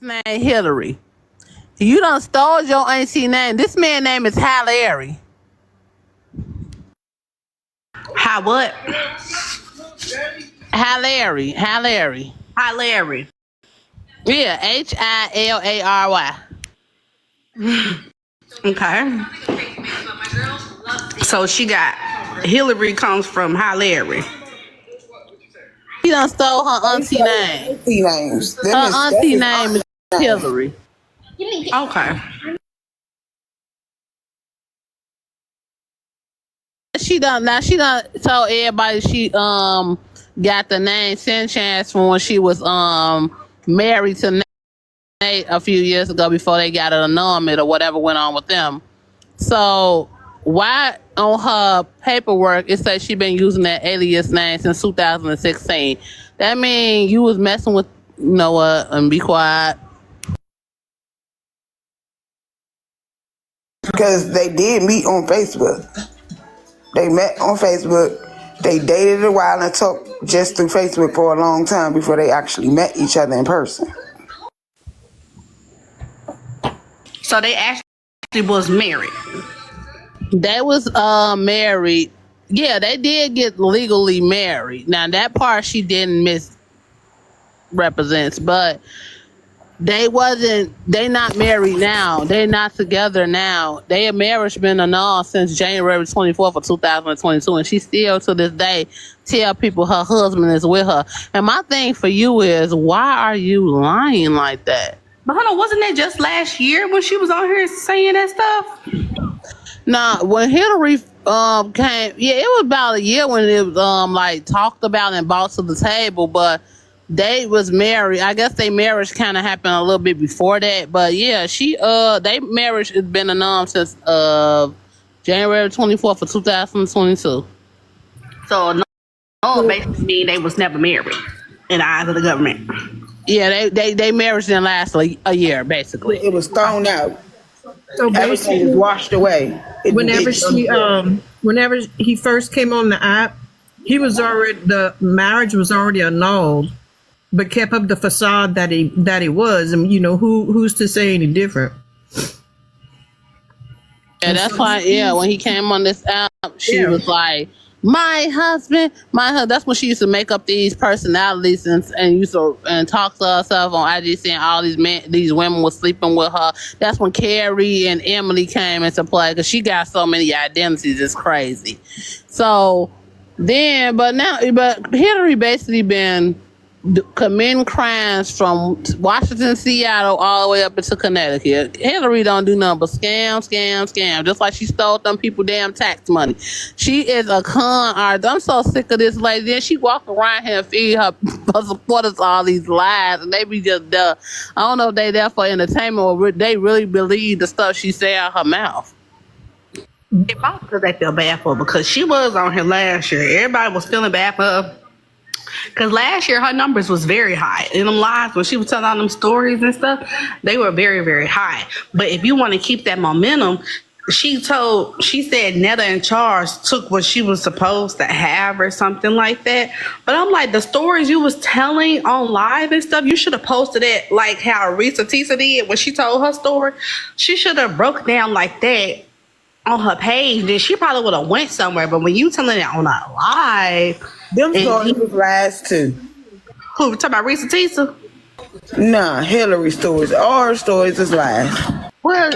name Hillary. You done stole your auntie name. This man name is Larry. How what? Larry. Hi, Larry. Yeah, Hillary. Okay. So she got Hillary comes from Hi, Larry. She done stole her auntie name. Auntie names. Her auntie name is Hillary. Okay. She done told everybody she got the name Sanchez from when she was married to Nate a few years ago before they got an annulment or whatever went on with them. So why on her paperwork it says she been using that alias name since 2016? That mean you was messing with Noah and be quiet. Because they did meet on Facebook. They met on Facebook. They dated a while and talked just through Facebook for a long time before they actually met each other in person. So they actually was married. They was married. Yeah, they did get legally married. Now that part she didn't misrepresent, but they not married now. They not together now. Their marriage been annulled since January 24th of 2022, and she still to this day tell people her husband is with her. And my thing for you is, why are you lying like that? But hold on, wasn't that just last year when she was on here saying that stuff? Nah, when Hillary came, yeah, it was about a year when it was like talked about and brought to the table, but they was married. I guess their marriage kind of happened a little bit before that, but yeah, they marriage has been annulled since January 24th of 2022. So no, basically mean they was never married in the eyes of the government. Yeah, they marriage didn't last a year basically. It was thrown out. So Everything is washed away. whenever he first came on the app, the marriage was already annulled, but kept up the facade that he was, and who's to say any different? Yeah, that's why. Yeah, when he came on this app, she was like, my husband. That's when she used to make up these personalities and used to and talk to herself on IG saying all these women were sleeping with her. That's when Carrie and Emily came into play because she got so many identities. It's crazy. So then, but Hillary basically been committing crimes from Washington, Seattle, all the way up into Connecticut. Hillary don't do nothing but scam. Just like she stole them people damn tax money. She is a con artist. I'm so sick of this lady. Then she walk around here and feed her supporters all these lies, and they be just I don't know if they there for entertainment or they really believe the stuff she say out her mouth. Because they feel bad for her because she was on here last year. Everybody was feeling bad for her. Because last year her numbers was very high. In them lives when she was telling all them stories and stuff, they were very, very high. But if you want to keep that momentum, she said Netta and Charles took what she was supposed to have or something like that. But I'm like, the stories you was telling on live and stuff, you should have posted it like how Risa Tisa did when she told her story. She should have broke down like that on her page. Then she probably would have went somewhere. But when you telling it on a live, them stories was lies too. Who talking about Risa Tisa? Nah, Hillary stories. All her stories is lies. Well,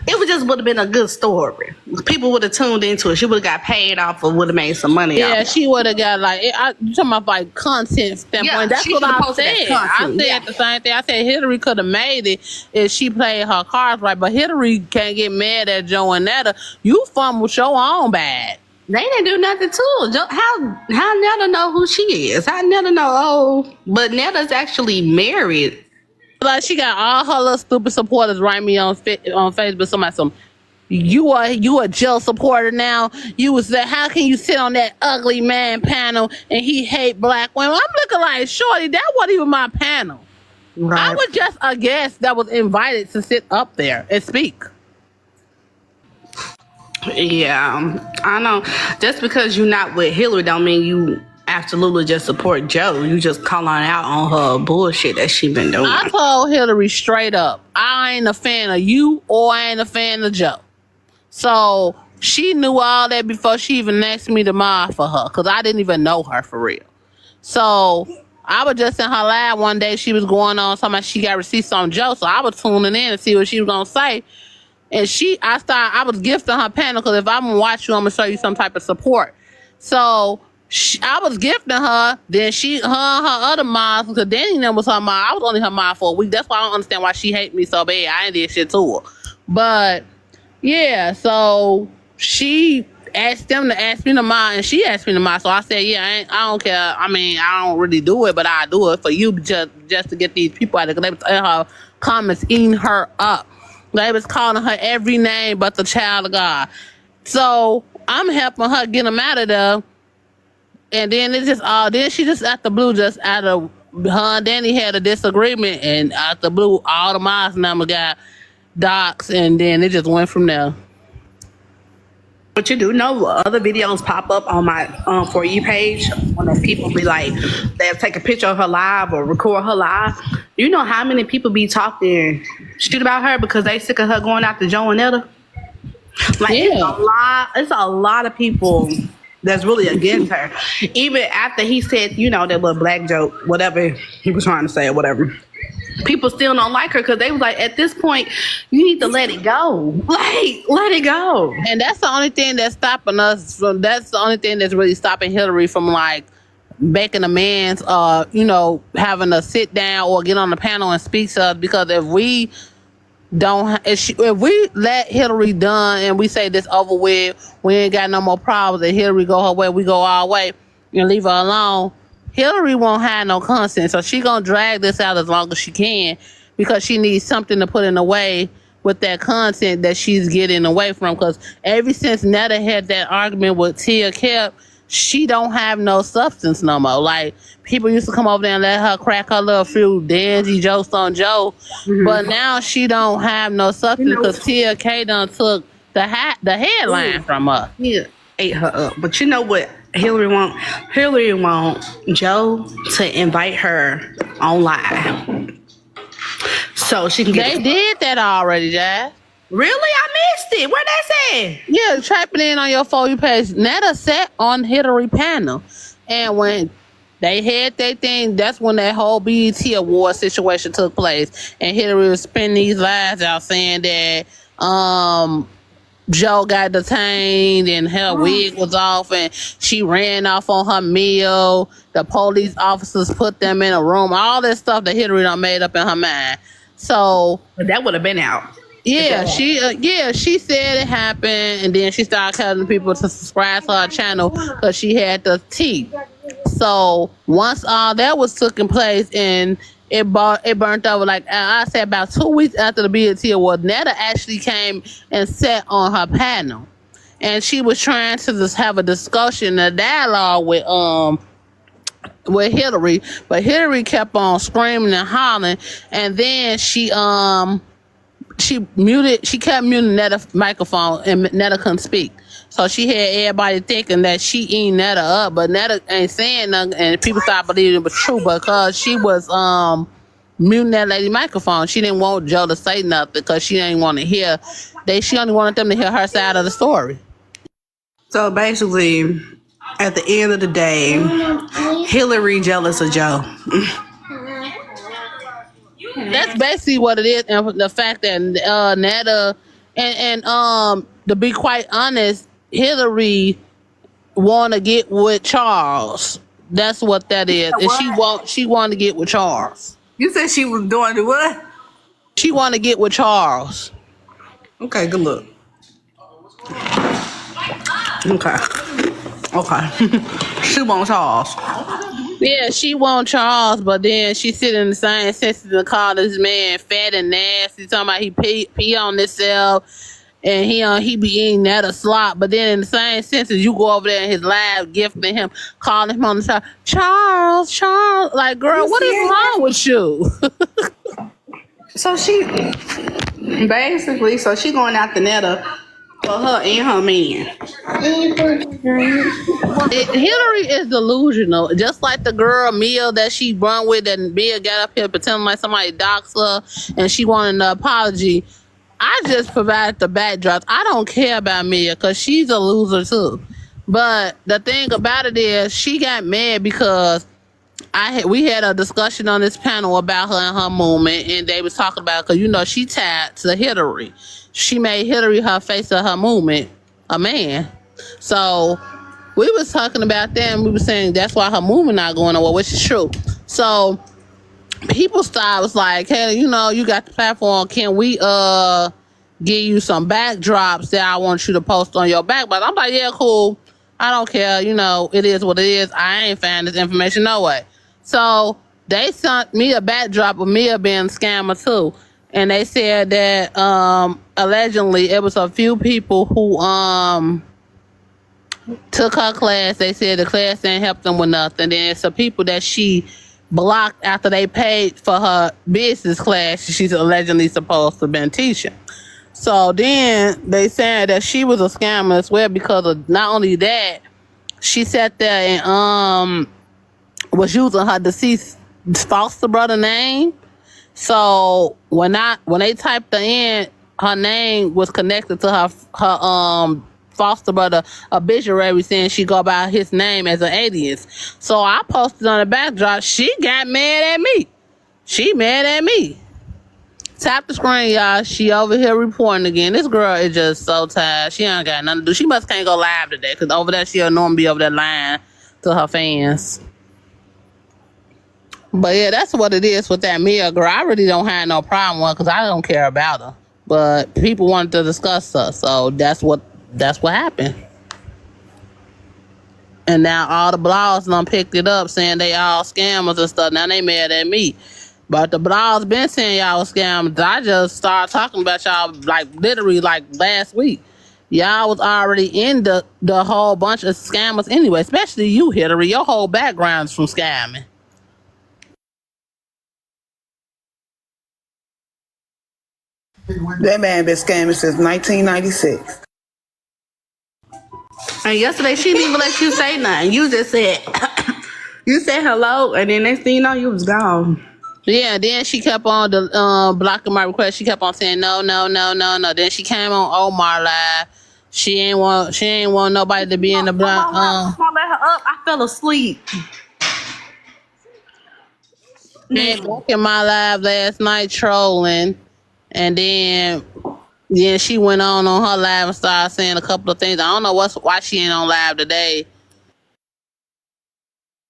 it would have been a good story. People would have tuned into it. She would have got paid off or would have made some money. Yeah, she would have got you talking about like content standpoint. Yeah, that's what I said. I said the same thing. I said Hillary could have made it if she played her cards right, but Hillary can't get mad at Joe and Netta. You fumbled your own bag. They didn't do nothing to her. How Netta know who she is? How Netta know? But Netta's actually married. Like she got all her little stupid supporters write me on Facebook. Somebody, you a Jill supporter now. You was that? How can you sit on that ugly man panel and he hate black women? I'm looking like shorty. That wasn't even my panel. Right. I was just a guest that was invited to sit up there and speak. Yeah, I know. Just because you're not with Hillary don't mean you absolutely just support Joe. You just calling out on her bullshit that she been doing. I told Hillary straight up, I ain't a fan of you or I ain't a fan of Joe. So she knew all that before she even asked me to mod for her, because I didn't even know her for real. So I was just in her live one day. She was going on talking about she got receipts on Joe. So I was tuning in to see what she was going to say. And I was gifting her panel, because if I'm going to watch you, I'm going to show you some type of support. So I was gifting her. Then her other moms, because Danny and them was her mom. I was only her mom for a week. That's why I don't understand why she hate me so bad. I ain't did shit to her. But yeah, so she asked them to ask me to mod, and she asked me to mod. So I said, yeah, I don't care. I mean, I don't really do it, but I do it for you, just to get these people out of it. They was in her comments eating her up. They was calling her every name but the child of God. So I'm helping her get them out of there. And then then she just out the blue, just out of her and Danny had a disagreement, and out the blue, all the mods number got docs, and then it just went from there. But you do know other videos pop up on my For You page when the people be like, they'll take a picture of her live or record her live. You know how many people be talking shit about her because they sick of her going after Joe and Netta? Like, yeah. It's a lot of people that's really against her. Even after he said, you know, that little black joke, whatever he was trying to say or whatever. People still don't like her because they was like, at this point, you need to let it go. Like, let it go. And that's the only thing that's stopping us from, that's the only thing that's really stopping Hillary from, like, making a man's, you know, having to sit down or get on the panel and speak to us. Because if we if we let Hillary done and we say this over with, we ain't got no more problems, and Hillary go her way, we go our way, and leave her alone, Hillary won't have no consent. So she gonna drag this out as long as she can, because she needs something to put in the way with that content that she's getting away from. Because ever since Netta had that argument with Tia Kep, she don't have no substance no more. Like, people used to come over there and let her crack her little few dandy jokes on Joe, but now she don't have no substance because Tia K done took the headline from her. Yeah, ate her up. But you know what Hillary want? Hillary want Joe to invite her on live so she can get. They did that already, Jazz. Really? I missed it. Where that say? Yeah, type it in on your For You page. Netta sat on Hillary panel, and when they had their thing, that's when that whole BET award situation took place. And Hillary was spinning these lies out saying that Joe got detained and her wig was off and she ran off on her meal. The police officers put them in a room. All this stuff that Hillary done made up in her mind. So that would have been out. Yeah, she said it happened, and then she started telling people to subscribe to her channel because she had the tea. So once all that was taking place and it burnt over, like I said, about 2 weeks after the BET Award, Netta actually came and sat on her panel, and she was trying to just have a discussion, a dialogue with Hillary, but Hillary kept on screaming and hollering, and then she kept muting Netta's microphone, and Netta couldn't speak. So she had everybody thinking that she eating Netta up, but Netta ain't saying nothing, and people started believing it was true because she was muting that lady microphone. She didn't want Joe to say nothing because she didn't want to hear. She only wanted them to hear her side of the story. So basically, at the end of the day, Hillary jealous of Joe. That's basically what it is, and the fact that Netta and to be quite honest, Hillary want to get with Charles. That's what that is, and she want to get with Charles. You said she was doing the what? She want to get with Charles. Okay, good look. Okay. She want Charles. Yeah, she want Charles, but then she sit in the same sentence and call this man fat and nasty, talking about he pee on himself and he be eating that a slop. But then in the same sentence, you go over there in his live gifting him, calling him on the side, Charles. Like, girl, what is wrong with you? So she going after Netta for her and her man. Hillary is delusional, just like the girl Mia that she run with, and Mia got up here pretending like somebody doxed her, and she wanted an apology. I just provided the backdrops. I don't care about Mia because she's a loser too. But the thing about it is, she got mad because we had a discussion on this panel about her and her movement, and they was talking about, because she tied to Hillary. She made Hillary her face of her movement, a man. So we was talking about that, and we were saying that's why her movement not going nowhere, which is true. So people was like, hey, you got the platform. Can we give you some backdrops that I want you to post on your back? But I'm like, yeah, cool. I don't care. It is what it is. I ain't finding this information no way. So they sent me a backdrop of Mia being a scammer too. And they said that allegedly it was a few people who took her class. They said the class didn't help them with nothing. Then some people that she blocked after they paid for her business class she's allegedly supposed to have been teaching. So then they said that she was a scammer as well, because of not only that, she sat there and was using her deceased foster brother name. So when they typed her in, her name was connected to her foster brother obituary, saying she go by his name as an alias. So I posted on the backdrop. She got mad at me. She mad at me. Tap the screen, y'all. She over here reporting again. This girl is just so tired. She ain't got nothing to do. She must can't go live today, because over there she'll normally be over there lying to her fans. But yeah, that's what it is with that Mia girl. I really don't have no problem with her, because I don't care about her. But people wanted to discuss her, so that's what happened. And now all the blogs done picked it up, saying they all scammers and stuff. Now they mad at me. But the blogs been saying y'all was scammers. I just started talking about y'all literally last week. Y'all was already in the whole bunch of scammers anyway, especially you, Hillary. Your whole background is from scamming. That man been scamming since 1996. And yesterday she didn't even let you say nothing. You just said you said hello, and then next thing you know, you was gone. Yeah, then she kept on blocking my request. She kept on saying no. Then she came on Omar live. She ain't want nobody to be in the block. Come on, let her up. I fell asleep. She ain't blocking my live last night trolling, and then she went on her live and started saying a couple of things. I don't know why she ain't on live today.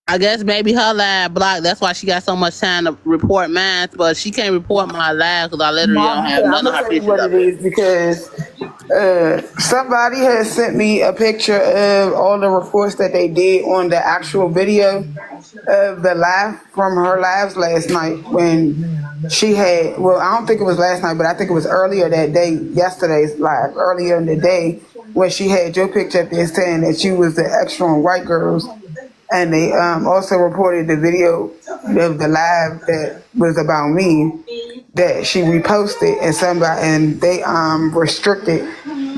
I guess maybe her live blocked. That's why she got so much time to report mine. But she can't report my live because I literally don't have none of her tell you what pictures. it is, because somebody has sent me a picture of all the reports that they did on the actual video of the live from her lives last night, when she had, well, I don't think it was last night, but I think it was earlier that day, yesterday's live, earlier in the day, when she had your picture up there saying that you was the extra on White Girls. And they also reported the video of the live that was about me that she reposted, and they restricted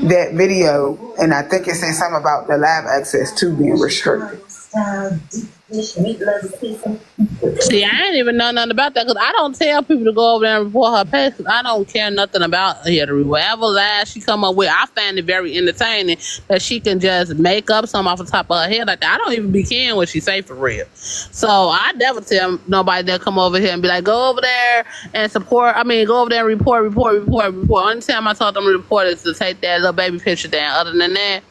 that video, and I think it said something about the live access too being restricted. See, I ain't even know nothing about that, because I don't tell people to go over there and report her page, because I don't care nothing about Hillary. Whatever lies she come up with, I find it very entertaining that she can just make up something off the top of her head like that. I don't even be caring what she say for real. So I never tell nobody that come over here and be like, go over there and support. I mean, go over there and report. Only time I told them to report is to take that little baby picture down. Other than that,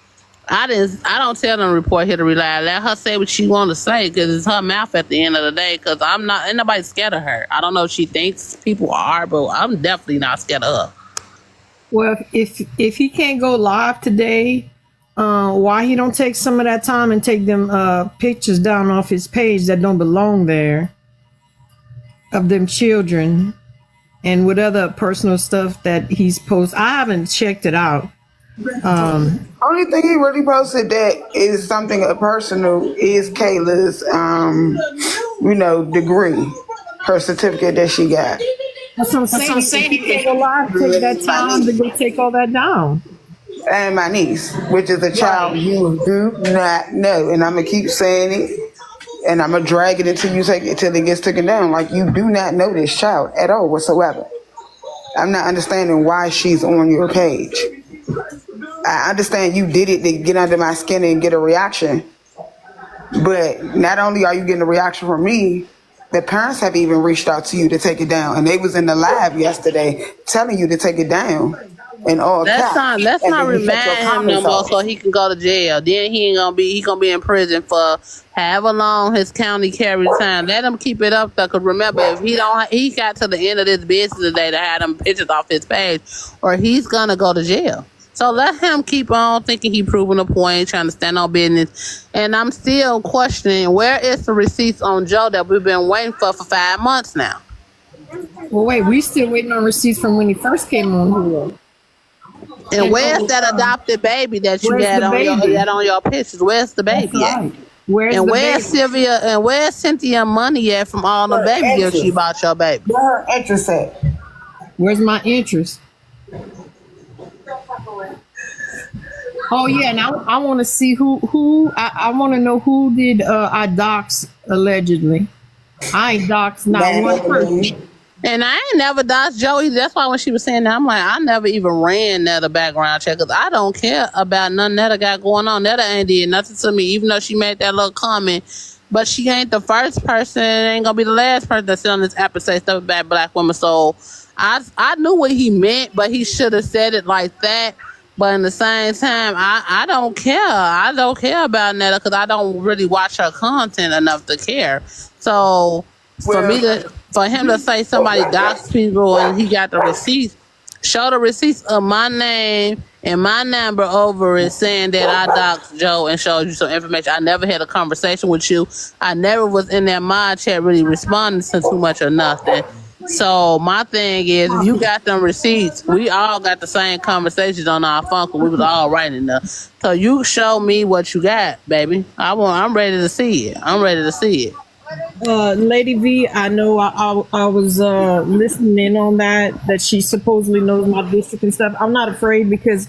I don't tell them to report Hillary live. Let her say what she want to say, because it's her mouth at the end of the day. Because ain't nobody scared of her. I don't know if she thinks people are, but I'm definitely not scared of her. Well, if he can't go live today, why he don't take some of that time and take them pictures down off his page that don't belong there of them children and what other personal stuff that he's posted. I haven't checked it out. Only thing he really posted that is something personal is Kayla's, degree, her certificate that she got. That's what I'm saying. If he can't go live, take that time to go take all that down. and my niece, which is a child Right. you do not know. And I'm gonna keep saying it, and I'm gonna drag it until you take it till it gets taken down. Like you do not know this child at all whatsoever. I'm not understanding why she's on your page. I understand you did it to get under my skin and get a reaction, but not only are you getting a reaction from me, the parents have even reached out to you to take it down, and they was in the live yesterday telling you to take it down in all Let's caps. not let's And not then you shut your remind him no comments more so off. he can go to jail. Then he gonna be in prison for however long his county carry time. Let him keep it up though, cause remember if he got to the end of this business today to have them pictures off his page, or he's gonna go to jail. So let him keep on thinking he proving a point, trying to stand on business. And I'm still questioning where is the receipts on Joe that we've been waiting for 5 months now. Well, wait, we still waiting on receipts from when he first came on here. And And where's that adopted baby that you where's had the on baby? your pictures? Where's the That's baby at? right. Where's And the where's baby? Sylvia and where's Cynthia money at from all the Her baby gifts you interest. bought your baby? Where her interest at? Where's my interest? Oh yeah, and I want to see who I want to know who did I dox allegedly. I ain't doxed not Man, one person. And I ain't never dodged Joey. That's why when she was saying that, I'm like, I never even ran Netta background check because I don't care about nothing Netta got going on. Netta ain't did nothing to me, even though she made that little comment. But she ain't the first person, ain't gonna be the last person that's on this app and say stuff about black women. So I knew what he meant, but he should have said it like that. But in the same time, I don't care. I don't care about Netta because I don't really watch her content enough to care. So Well, for him to say somebody doxed people and he got the receipts, show the receipts of my name and my number over it saying that I doxed Joe and showed you some information. I never had a conversation with you. I never was in that mod chat really responding to too much or nothing. So my thing is, if you got them receipts, we all got the same conversations on our phone 'cause we was all writing them. So you show me what you got, baby. I'm ready to see it. I'm ready to see it. Lady V, I know I was listening in on that she supposedly knows my district and stuff. I'm not afraid because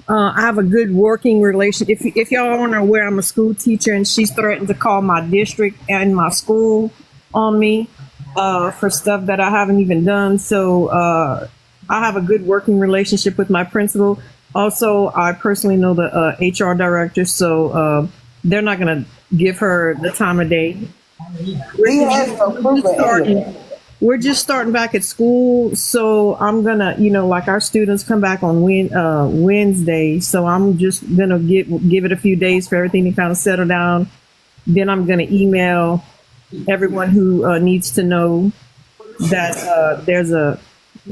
I have a good working relation. If y'all aren't aware, I'm a school teacher, and she's threatened to call my district and my school on me for stuff that I haven't even done. So I have a good working relationship with my principal. Also, I personally know the HR director, so they're not going to give her the time of day. he has no proof of anything. We're just starting back at school, so I'm gonna, like our students come back on Wednesday, so I'm just gonna give it a few days for everything to kind of settle down. Then I'm gonna email everyone who needs to know that there's a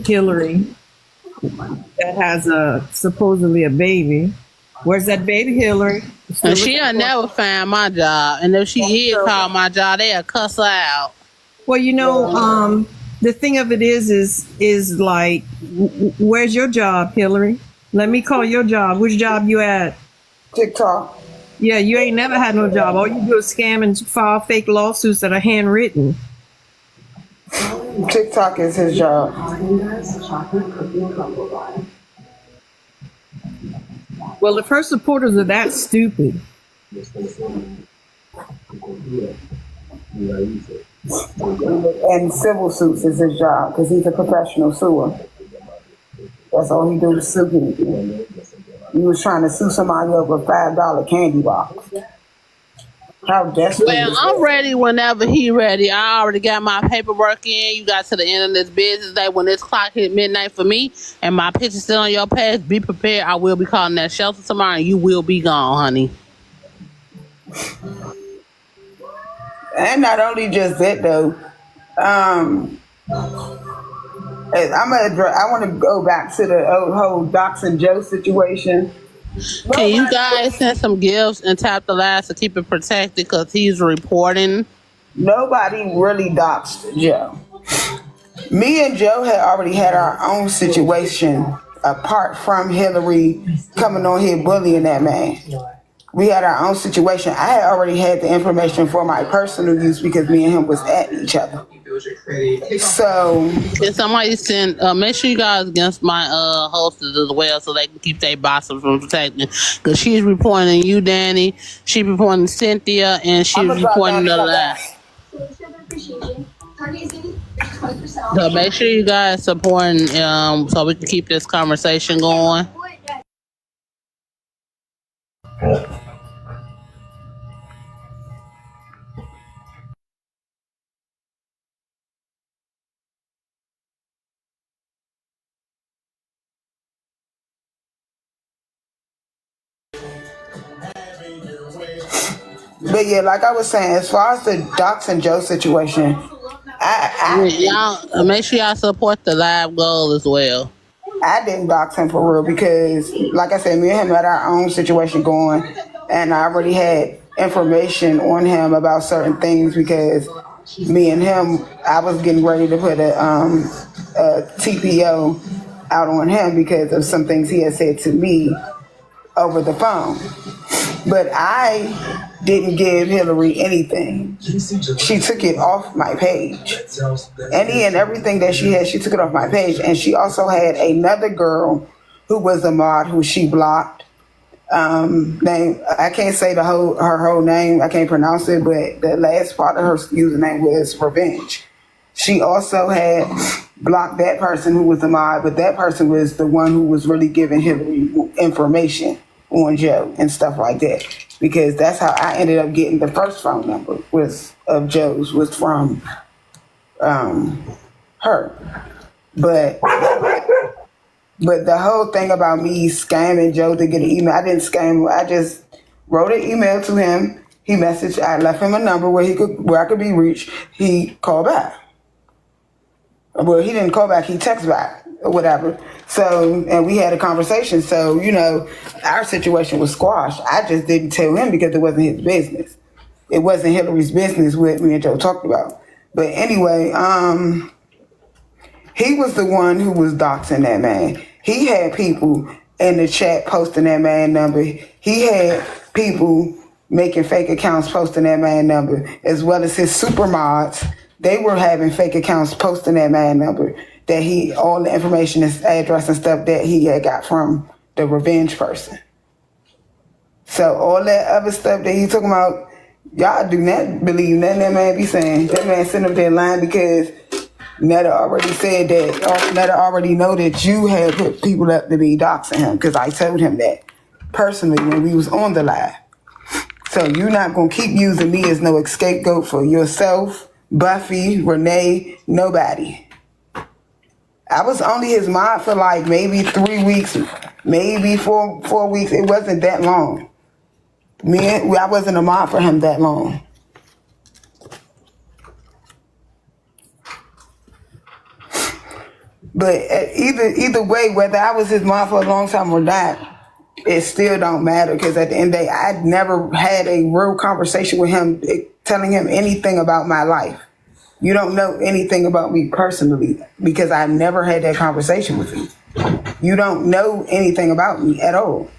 Hillary that has supposedly a baby. Where's that baby, Hillary? And she'll never find my job. And if she is call my job, they'll cuss her out. Well, the thing of it is like, where's your job, Hillary? Let me call your job. Which job you at? TikTok. Yeah, you ain't never had no job. All you do is scam and file fake lawsuits that are handwritten. TikTok is his job. Well, if her supporters are that stupid, And civil suits is his job because he's a professional suer. That's all he do is sue people. He was trying to sue somebody over a $5 candy box. How desperate Well, is I'm that? ready whenever he ready. I already got my paperwork in. You got to the end of this business day when this clock hit midnight for me and my picture's still on your page. Be prepared. I will be calling that shelter tomorrow and you will be gone, honey. And not only just that though, I want to go back to the whole Docs and Joe situation. Can you Nobody, guys send some gifts and tap the last to keep it protected because he's reporting? nobody really doxed Joe. Me and Joe had already had our own situation apart from Hillary coming on here bullying that man. we had our own situation. I had already had the information for my personal use because me and him was at each other. So Can somebody send? Make sure you guys against my hostess as well, so they can keep their bosses from protecting. Because she's reporting you, Danny. She reporting Cynthia, and I'm she's gonna drop reporting down to the come lab. back. So make sure you guys supporting, so we can keep this conversation going. But yeah, like I was saying, as far as the Docs and Joe situation, Y'all make sure y'all support the live goal as well. I didn't dox him for real because, like I said, me and him had our own situation going, and I already had information on him about certain things because me and him, I was getting ready to put a TPO out on him because of some things he had said to me over the phone. But I didn't give Hillary anything. She took it off my page. Any and everything that she had, she took it off my page. And she also had another girl who was a mod who she blocked. Name, I can't say her whole name. I can't pronounce it, but the last part of her username was Revenge. She also had blocked that person who was the mod, but that person was the one who was really giving Hillary information on Joe and stuff like that. Because that's how I ended up getting the first phone number of Joe's was from her. But the whole thing about me scamming Joe to get an email, I didn't scam him. I just wrote an email to him. He messaged. I left him a number where I could be reached. He called back. Well, he didn't call back. He texted back or whatever. So, and we had a conversation. So, our situation was squashed. I just didn't tell him because it wasn't his business. It wasn't Hillary's business what me and Joe talked about. But anyway, he was the one who was doxing that man. He had people in the chat posting that man number. He had people making fake accounts posting that man number, as well as his super mods. They were having fake accounts posting that man number, that all the information, his address and stuff that he had got from the Revenge person. So all that other stuff that he talking about, y'all do not believe nothing that man be saying. That man sitting up there lying because Netta already said that, Netta already know that you had put people up to be doxing him because I told him that personally when we was on the live. So you're not going to keep using me as no scapegoat for yourself, Buffy, Renee, nobody. I was only his mod for like maybe 3 weeks, maybe 4 weeks. It wasn't that long. I wasn't a mod for him that long. But either way, whether I was his mod for a long time or not, it still don't matter because at the end of the day, I never had a real conversation with him telling him anything about my life. You don't know anything about me personally because I never had that conversation with you. You don't know anything about me at all.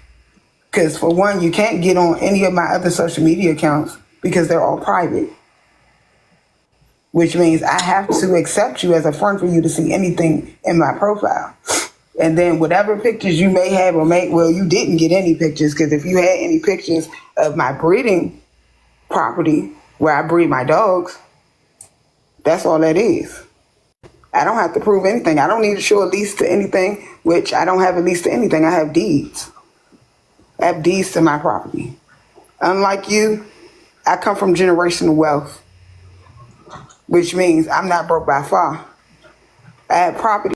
Because for one, you can't get on any of my other social media accounts because they're all private. Which means I have to accept you as a friend for you to see anything in my profile. And then whatever pictures you may have you didn't get any pictures because if you had any pictures of my breeding property where I breed my dogs, that's all that is. I don't have to prove anything. I don't need to show a lease to anything, which I don't have a lease to anything. I have deeds. I have deeds to my property. Unlike you, I come from generational wealth, which means I'm not broke by far. I have property.